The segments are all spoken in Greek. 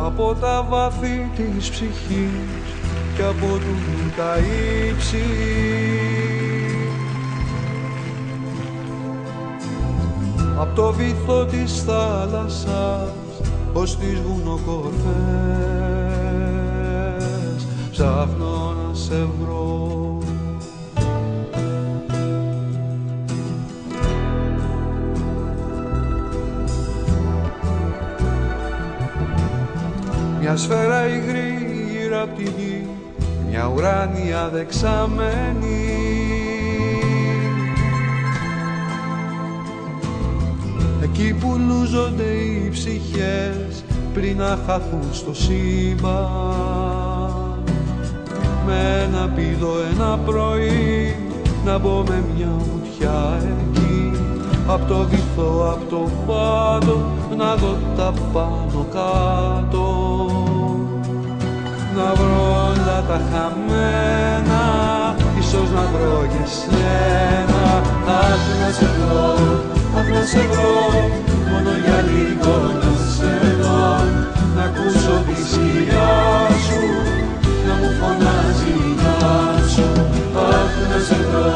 Από τα βάθη της ψυχής και από του τα ύψη, απ' το βυθό της θάλασσας ως τις βουνοκορφές ψάχνω να σε βρω. Μια σφαίρα υγρή γύρω απ' τη γη, μια ουράνια δεξαμένη, εκεί που λούζονται οι ψυχές πριν να χαθούν στο σύμπαν. Με ένα πηδό ένα πρωί να μπω με μια βουτιά εκεί, απ' το βυθό, απ' το πάτο να δω τα πάνω κάτω, να βρω όλα τα χαμένα, ίσως να βρω και σένα. Αχ, να σε βρω, αχ, να σε βρω, μόνο για λίγο να σε δω, να ακούσω τη σκιά σου, να μου φωνάζει η γεια σου. Αχ, να σε βρω,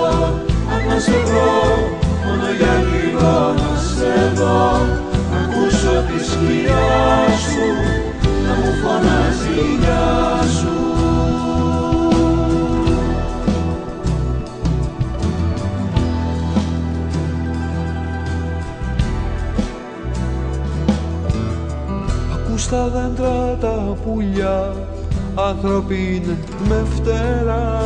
αχ, να σε βρω, μόνο για λίγο να σε δω, να ακούσω τη σκιά σου, να μου φωνάζει η γεια σου. Ακούς τα δέντρα τα πουλιά, άνθρωποι είναι με φτερά,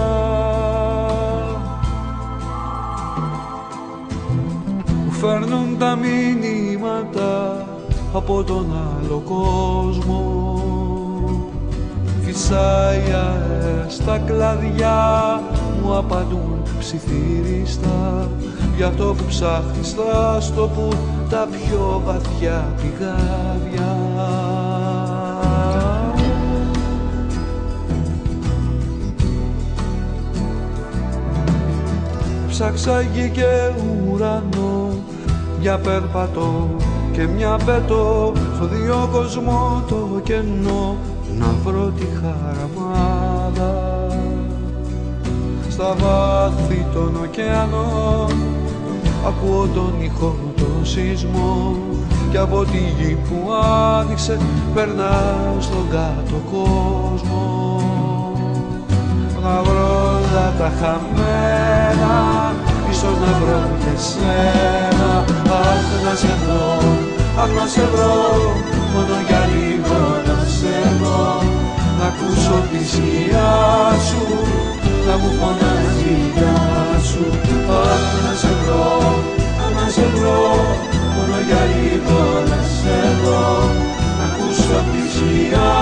που φέρνουν τα μηνύματα από τον άλλο κόσμο. Φυσάει αέρας στα κλαδιά, μου απαντούν ψιθύριστα, για αυτό που ψάχνεις θα στο πουν τα πιο βαθιά πηγάδια. Ψάξα γη και ουρανό, μια περπατώ και μια πετώ, στο δύο κοσμό το κενό, να βρω τη χαραμάδα. Στα βάθη των ωκεανών ακούω τον ήχο των σεισμών, και από τη γη που άνοιξε περνάω στον κάτω κόσμο, να βρω όλα τα χαμένα, ίσως να βρω και σένα. Αχ, να σε βρω, αχ, να σε βρω, μόνο για λίγο να σε βρω, να ακούσω τη σκιά σου, να μου φωνάζει η γεια σου. Αχ, να σε βρω, αχ, να σε βρω, μόνο για λίγο να σε βρω, να ακούσω τη σκιά